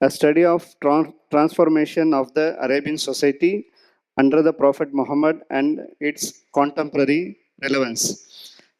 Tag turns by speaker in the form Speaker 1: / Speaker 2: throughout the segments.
Speaker 1: A study of transformation of the Arabian society under the Prophet Muhammad and its contemporary relevance।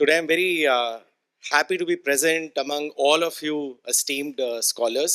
Speaker 2: Today I'm very happy to be present among all of you esteemed scholars।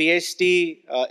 Speaker 2: PhD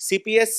Speaker 2: CPS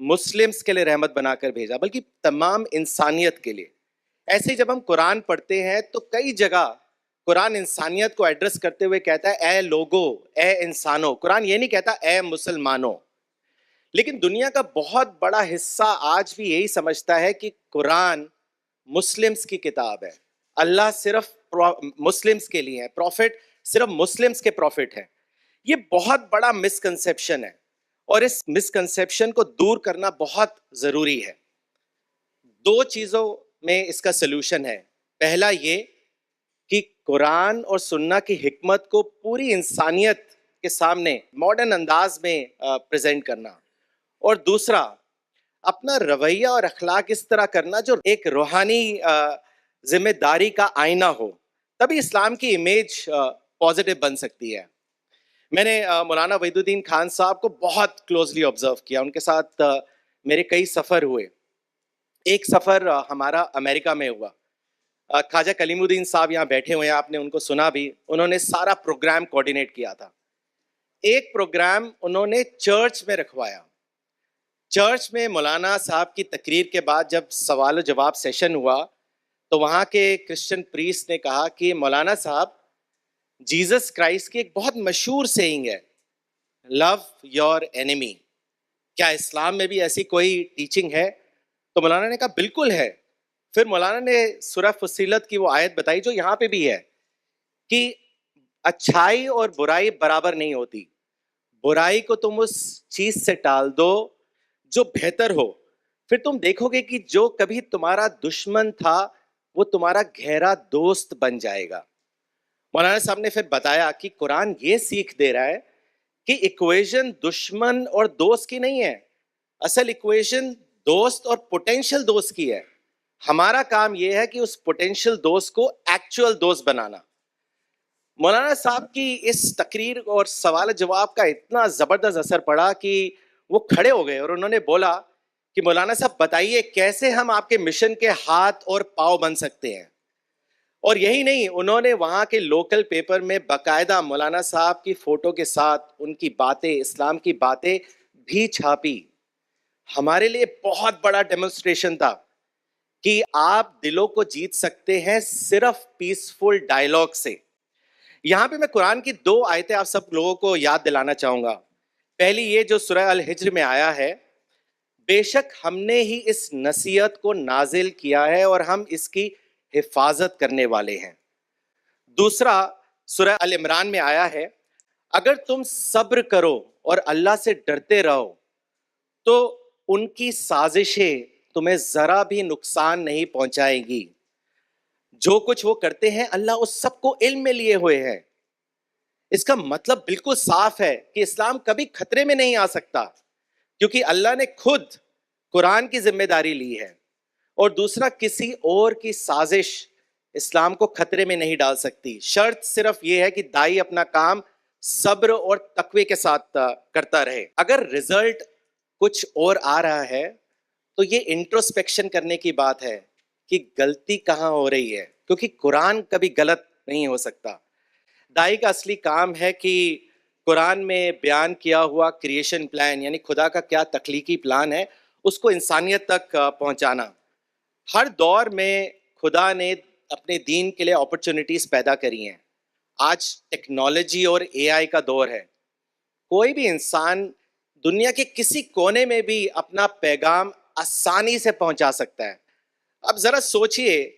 Speaker 2: Muslims کے لیے رحمت بنا کر بھیجا بلکہ تمام انسانیت کے لیے. ایسے ہی جب ہم قرآن پڑھتے ہیں تو کئی جگہ قرآن انسانیت کو ایڈریس کرتے ہوئے کہتا ہے اے لوگو، اے انسانوں. قرآن یہ نہیں کہتا اے مسلمانوں. لیکن دنیا کا بہت بڑا حصہ آج بھی یہی سمجھتا ہے کہ قرآن مسلمس کی کتاب ہے، اللہ صرف مسلمس کے لیے ہے، پروفٹ صرف مسلمس کے پروفٹ ہیں. یہ بہت بڑا مسکنسیپشن ہے اور اس مسکنسیپشن کو دور کرنا بہت ضروری ہے. دو چیزوں میں اس کا سلوشن ہے. پہلا یہ کہ قرآن اور سنہ کی حکمت کو پوری انسانیت کے سامنے ماڈرن انداز میں پریزنٹ کرنا، اور دوسرا اپنا رویہ اور اخلاق اس طرح کرنا جو ایک روحانی ذمہ داری کا آئینہ ہو. تبھی اسلام کی امیج پازیٹیو بن سکتی ہے. میں نے مولانا وحید الدین خان صاحب کو بہت کلوزلی آبزرو کیا، ان کے ساتھ میرے کئی سفر ہوئے. ایک سفر ہمارا امریکہ میں ہوا. خواجہ کلیم الدین صاحب یہاں بیٹھے ہوئے ہیں، آپ نے ان کو سنا بھی. انہوں نے سارا پروگرام کوآرڈینیٹ کیا تھا. ایک پروگرام انہوں نے چرچ میں رکھوایا. چرچ میں مولانا صاحب کی تقریر کے بعد جب سوال و جواب سیشن ہوا تو وہاں کے کرسچن پریسٹ نے کہا کہ مولانا صاحب، جیزس کرائسٹ کی ایک بہت مشہور سیئنگ ہے، لو یور اینیمی. کیا اسلام میں بھی ایسی کوئی ٹیچنگ ہے؟ تو مولانا نے کہا بالکل ہے. پھر مولانا نے سورہ فصیلت کی وہ آیت بتائی جو یہاں پہ بھی ہے کہ اچھائی اور برائی برابر نہیں ہوتی. برائی کو تم اس چیز سے ٹال دو جو بہتر ہو، پھر تم دیکھو گے کہ جو کبھی تمہارا دشمن تھا وہ تمہارا گہرا دوست بن جائے گا. مولانا صاحب نے پھر بتایا کہ قرآن یہ سیکھ دے رہا ہے کہ ایکویشن دشمن اور دوست کی نہیں ہے، اصل ایکویشن دوست اور پوٹینشل دوست کی ہے. ہمارا کام یہ ہے کہ اس پوٹینشل دوست کو ایکچوئل دوست بنانا. مولانا صاحب کی اس تقریر اور سوال جواب کا اتنا زبردست اثر پڑا کہ وہ کھڑے ہو گئے اور انہوں نے بولا کہ مولانا صاحب بتائیے کیسے ہم آپ کے مشن کے ہاتھ اور پاؤں بن سکتے ہیں. اور یہی نہیں، انہوں نے وہاں کے لوکل پیپر میں باقاعدہ مولانا صاحب کی فوٹو کے ساتھ ان کی باتیں، اسلام کی باتیں بھی چھاپی. ہمارے لیے بہت بڑا ڈیمونسٹریشن تھا کہ آپ دلوں کو جیت سکتے ہیں صرف پیسفل ڈائلاگ سے. یہاں پہ میں قرآن کی دو آیتیں آپ سب لوگوں کو یاد دلانا چاہوں گا. پہلی یہ جو سورہ الحجر میں آیا ہے، بے شک ہم نے ہی اس نصیحت کو نازل کیا ہے اور ہم اس کی حفاظت کرنے والے ہیں. دوسرا سورہ ال عمران میں آیا ہے، اگر تم صبر کرو اور اللہ سے ڈرتے رہو تو ان کی سازشیں تمہیں ذرا بھی نقصان نہیں پہنچائیں گی. جو کچھ وہ کرتے ہیں اللہ اس سب کو علم میں لیے ہوئے ہے. اس کا مطلب بالکل صاف ہے کہ اسلام کبھی خطرے میں نہیں آ سکتا کیونکہ اللہ نے خود قرآن کی ذمہ داری لی ہے. اور دوسرا، کسی اور کی سازش اسلام کو خطرے میں نہیں ڈال سکتی. شرط صرف یہ ہے کہ دائی اپنا کام صبر اور تقوی کے ساتھ کرتا رہے. اگر رزلٹ کچھ اور آ رہا ہے تو یہ انٹروسپیکشن کرنے کی بات ہے کہ غلطی کہاں ہو رہی ہے، کیونکہ قرآن کبھی غلط نہیں ہو سکتا. دائی کا اصلی کام ہے کہ قرآن میں بیان کیا ہوا کریشن پلان، یعنی خدا کا کیا تخلیقی پلان ہے، اس کو انسانیت تک پہنچانا. ہر دور میں خدا نے اپنے دین کے لیے اپرچونٹیز پیدا کری ہیں. آج ٹیکنالوجی اور اے آئی کا دور ہے. کوئی بھی انسان دنیا کے کسی کونے میں بھی اپنا پیغام آسانی سے پہنچا سکتا ہے. اب ذرا سوچئے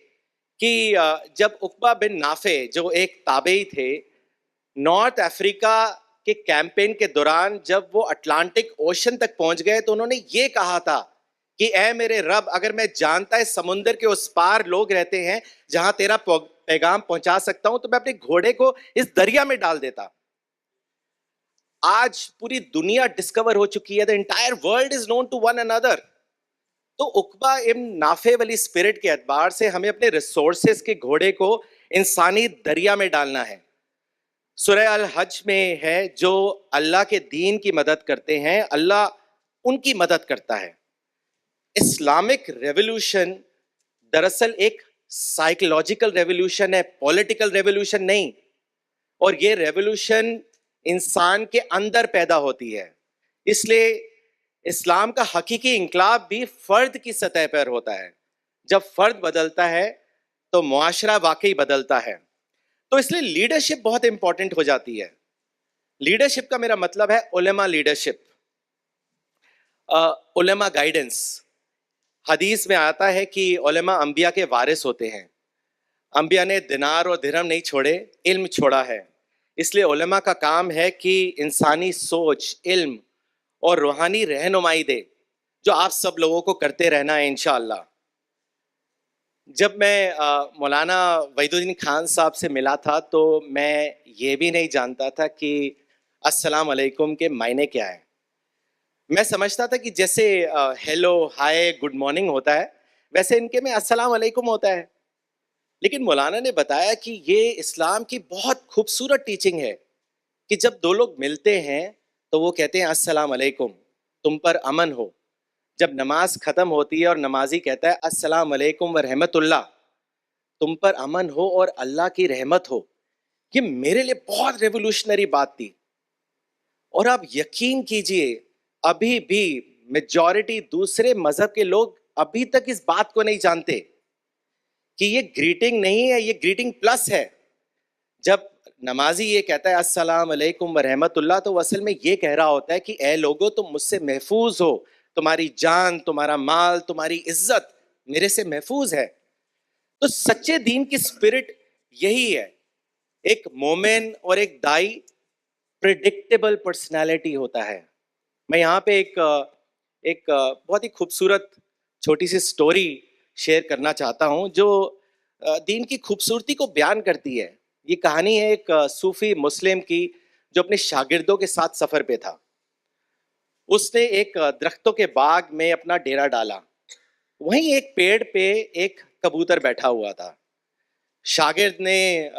Speaker 2: کہ جب عقبہ بن نافع جو ایک تابعی تھے، نارتھ افریقہ کے کیمپین کے دوران جب وہ اٹلانٹک اوشن تک پہنچ گئے تو انہوں نے یہ کہا تھا کہ اے میرے رب، اگر میں جانتا ہے سمندر کے اس پار لوگ رہتے ہیں جہاں تیرا پیغام پہنچا سکتا ہوں تو میں اپنے گھوڑے کو اس دریا میں ڈال دیتا. آج پوری دنیا ڈسکور ہو چکی ہے. the entire world is known to one another. تو عقبہ ابن نافع والی اسپرٹ کے اعتبار سے ہمیں اپنے ریسورسز کے گھوڑے کو انسانی دریا میں ڈالنا ہے. سورہ الحج میں ہے، جو اللہ کے دین کی مدد کرتے ہیں اللہ ان کی مدد کرتا ہے. اسلامک ریولوشن دراصل ایک سائیکولوجیکل ریولوشن ہے، پولیٹیکل ریولوشن نہیں. اور یہ ریولوشن انسان کے اندر پیدا ہوتی ہے. اس لیے اسلام کا حقیقی انقلاب بھی فرد کی سطح پر ہوتا ہے. جب فرد بدلتا ہے تو معاشرہ واقعی بدلتا ہے. تو اس لیے لیڈرشپ بہت امپورٹنٹ ہو جاتی ہے. لیڈرشپ کا میرا مطلب ہے علماء لیڈرشپ, علماء گائیڈنس. حدیث میں آتا ہے کہ علماء انبیاء کے وارث ہوتے ہیں. انبیاء نے دینار اور درہم نہیں چھوڑے, علم چھوڑا ہے. اس لیے علماء کا کام ہے کہ انسانی سوچ, علم اور روحانی رہنمائی دے, جو آپ سب لوگوں کو کرتے رہنا ہے انشاءاللہ. جب میں مولانا وحید الدین خان صاحب سے ملا تھا تو میں یہ بھی نہیں جانتا تھا کہ السلام علیکم کے معنی کیا ہے. میں سمجھتا تھا کہ جیسے ہیلو, ہائے, گڈ مارننگ ہوتا ہے, ویسے ان کے میں السلام علیکم ہوتا ہے. لیکن مولانا نے بتایا کہ یہ اسلام کی بہت خوبصورت ٹیچنگ ہے کہ جب دو لوگ ملتے ہیں تو وہ کہتے ہیں السلام علیکم, تم پر امن ہو. جب نماز ختم ہوتی ہے اور نمازی کہتا ہے السلام علیکم ورحمۃ اللہ, تم پر امن ہو اور اللہ کی رحمت ہو. یہ میرے لیے بہت ریولوشنری بات تھی. اور آپ یقین کیجئے ابھی بھی میجورٹی دوسرے مذہب کے لوگ ابھی تک اس بات کو نہیں جانتے کہ یہ گریٹنگ نہیں ہے, یہ گریٹنگ پلس ہے. جب نمازی یہ کہتا ہے السلام علیکم ورحمۃ اللہ تو وہ اصل میں یہ کہہ رہا ہوتا ہے کہ اے لوگو تم مجھ سے محفوظ ہو, تمہاری جان, تمہارا مال, تمہاری عزت میرے سے محفوظ ہے. تو سچے دین کی اسپرٹ یہی ہے. ایک مومن اور ایک دائی پریڈکٹیبل پرسنالٹی ہوتا ہے. میں یہاں پہ ایک بہت ہی خوبصورت چھوٹی سی سٹوری شیئر کرنا چاہتا ہوں جو دین کی خوبصورتی کو بیان کرتی ہے. یہ کہانی ہے ایک صوفی مسلم کی جو اپنے شاگردوں کے ساتھ سفر پہ تھا. اس نے ایک درختوں کے باغ میں اپنا ڈیرا ڈالا. وہیں ایک پیڑ پہ ایک کبوتر بیٹھا ہوا تھا. شاگرد نے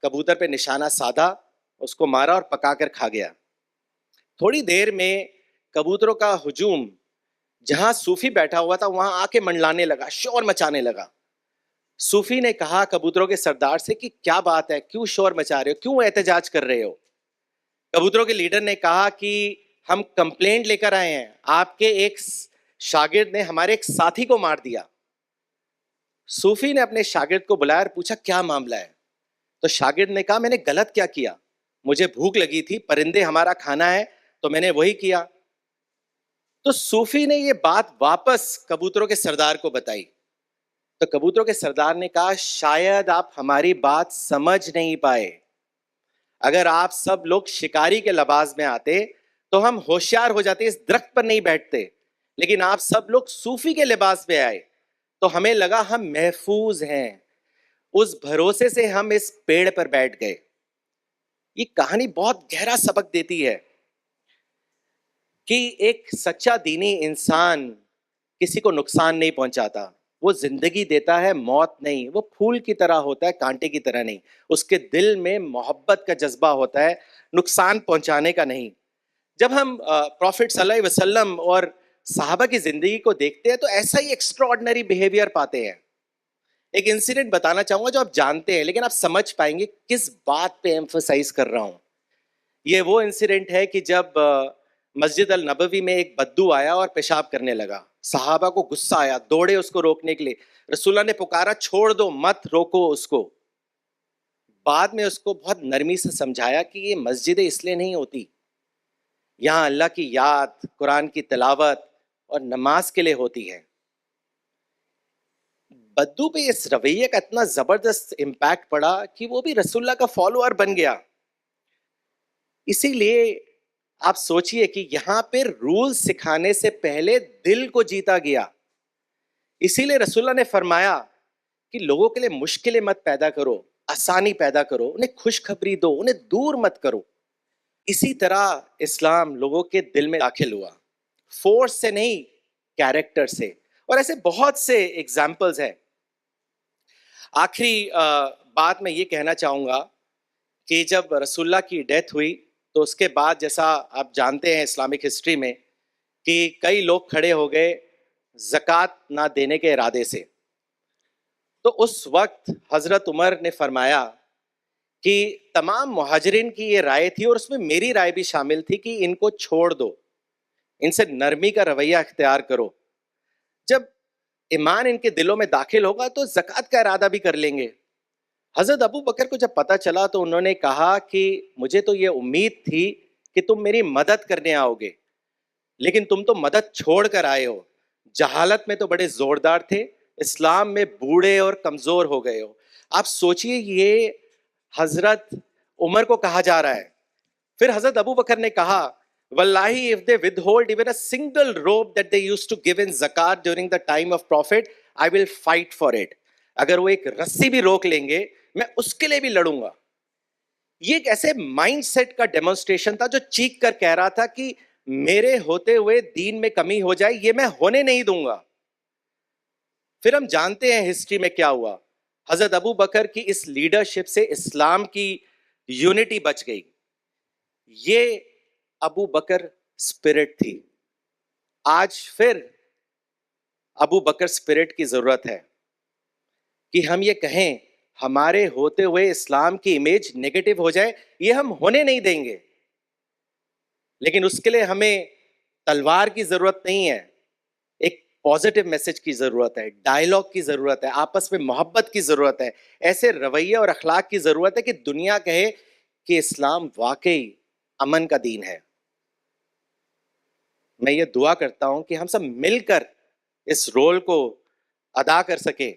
Speaker 2: کبوتر پہ نشانہ سادھا, اس کو مارا اور پکا کر کھا گیا. تھوڑی دیر میں کبوتروں کا ہجوم جہاں صوفی بیٹھا ہوا تھا وہاں آ کے منڈلانے لگا, شور مچانے لگا. صوفی نے کہا کبوتروں کے سردار سے کہ کیا بات ہے, کیوں شور مچا رہے ہو, کیوں احتجاج کر رہے ہو؟ کبوتروں کے لیڈر نے کہا کہ ہم کمپلینٹ لے کر آئے ہیں, آپ کے ایک شاگرد نے ہمارے ایک ساتھی کو مار دیا. صوفی نے اپنے شاگرد کو بلایا اور پوچھا کیا معاملہ ہے؟ تو شاگرد نے کہا میں نے غلط کیا کیا, مجھے بھوک لگی تھی, پرندے ہمارا کھانا ہے تو میں نے وہی کیا. تو صوفی نے یہ بات واپس کبوتروں کے سردار کو بتائی. تو کبوتروں کے سردار نے کہا شاید آپ ہماری بات سمجھ نہیں پائے. اگر آپ سب لوگ شکاری کے لباس میں آتے تو ہم ہوشیار ہو جاتے, اس درخت پر نہیں بیٹھتے. لیکن آپ سب لوگ صوفی کے لباس میں آئے تو ہمیں لگا ہم محفوظ ہیں, اس بھروسے سے ہم اس پیڑ پر بیٹھ گئے. یہ کہانی بہت گہرا سبق دیتی ہے کہ ایک سچا دینی انسان کسی کو نقصان نہیں پہنچاتا, وہ زندگی دیتا ہے, موت نہیں. وہ پھول کی طرح ہوتا ہے, کانٹے کی طرح نہیں. اس کے دل میں محبت کا جذبہ ہوتا ہے, نقصان پہنچانے کا نہیں. جب ہم پروفٹ صلی اللہ علیہ وسلم اور صحابہ کی زندگی کو دیکھتے ہیں تو ایسا ہی ایکسٹراڈنری بیہیویئر پاتے ہیں. ایک انسیڈنٹ بتانا چاہوں گا جو آپ جانتے ہیں لیکن آپ سمجھ پائیں گے کس بات پہ ایمفسائز کر رہا ہوں. یہ وہ انسیڈنٹ ہے کہ جب مسجد النبوی میں ایک بدو آیا اور پیشاب کرنے لگا. صحابہ کو غصہ آیا, دوڑے اس کو روکنے کے لیے. رسول اللہ نے پکارا چھوڑ دو, مت روکو اس کو. بعد میں اس کو بہت نرمی سے سمجھایا کہ یہ مسجدیں اس لیے نہیں ہوتی, یہاں اللہ کی یاد, قرآن کی تلاوت اور نماز کے لیے ہوتی ہے. بدو پہ اس رویے کا اتنا زبردست امپیکٹ پڑا کہ وہ بھی رسول اللہ کا فالوور بن گیا. اسی لیے آپ سوچئے کہ یہاں پہ رول سکھانے سے پہلے دل کو جیتا گیا. اسی لیے رسول اللہ نے فرمایا کہ لوگوں کے لیے مشکلیں مت پیدا کرو, آسانی پیدا کرو, انہیں خوشخبری دو, انہیں دور مت کرو. اسی طرح اسلام لوگوں کے دل میں داخل ہوا, فورس سے نہیں, کیریکٹر سے. اور ایسے بہت سے ایگزامپلز ہیں. آخری بات میں یہ کہنا چاہوں گا کہ جب رسول اللہ کی ڈیتھ ہوئی تو اس کے بعد جیسا آپ جانتے ہیں اسلامک ہسٹری میں کہ کئی لوگ کھڑے ہو گئے زکوٰۃ نہ دینے کے ارادے سے. تو اس وقت حضرت عمر نے فرمایا کہ تمام مہاجرین کی یہ رائے تھی اور اس میں میری رائے بھی شامل تھی کہ ان کو چھوڑ دو, ان سے نرمی کا رویہ اختیار کرو. جب ایمان ان کے دلوں میں داخل ہوگا تو زکوٰۃ کا ارادہ بھی کر لیں گے. حضرت ابو بکر کو جب پتہ چلا تو انہوں نے کہا کہ مجھے تو یہ امید تھی کہ تم میری مدد کرنے آؤ گے، لیکن تم تو مدد چھوڑ کر آئے ہو. جہالت میں تو بڑے زوردار تھے، اسلام میں بوڑھے اور کمزور ہو گئے ہو. آپ سوچئے یہ حضرت عمر کو کہا جا رہا ہے. پھر حضرت ابو بکر نے کہا واللہ if they withhold even a single robe that they used to give in zakat during the time of prophet, I will fight for it. اگر وہ ایک رسی بھی روک لیں گے میں اس کے لیے بھی لڑوں گا. یہ ایک ایسے مائنڈ سیٹ کا ڈیمونسٹریشن تھا جو چیخ کر کہہ رہا تھا کہ میرے ہوتے ہوئے دین میں کمی ہو جائے یہ میں ہونے نہیں دوں گا. پھر ہم جانتے ہیں ہسٹری میں کیا ہوا. حضرت ابو بکر کی اس لیڈرشپ سے اسلام کی یونٹی بچ گئی. یہ ابو بکر اسپرٹ تھی. آج پھر ابو بکر اسپرٹ کی ضرورت ہے کہ ہم یہ کہیں ہمارے ہوتے ہوئے اسلام کی امیج نیگیٹو ہو جائے، یہ ہم ہونے نہیں دیں گے. لیکن اس کے لیے ہمیں تلوار کی ضرورت نہیں ہے، ایک پازیٹیو میسج کی ضرورت ہے، ڈائلاگ کی ضرورت ہے، آپس میں محبت کی ضرورت ہے، ایسے رویے اور اخلاق کی ضرورت ہے کہ دنیا کہے کہ اسلام واقعی امن کا دین ہے. میں یہ دعا کرتا ہوں کہ ہم سب مل کر اس رول کو ادا کر سکیں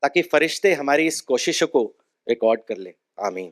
Speaker 2: تاکہ فرشتے ہماری اس کوششوں کو ریکارڈ کر لیں. آمین.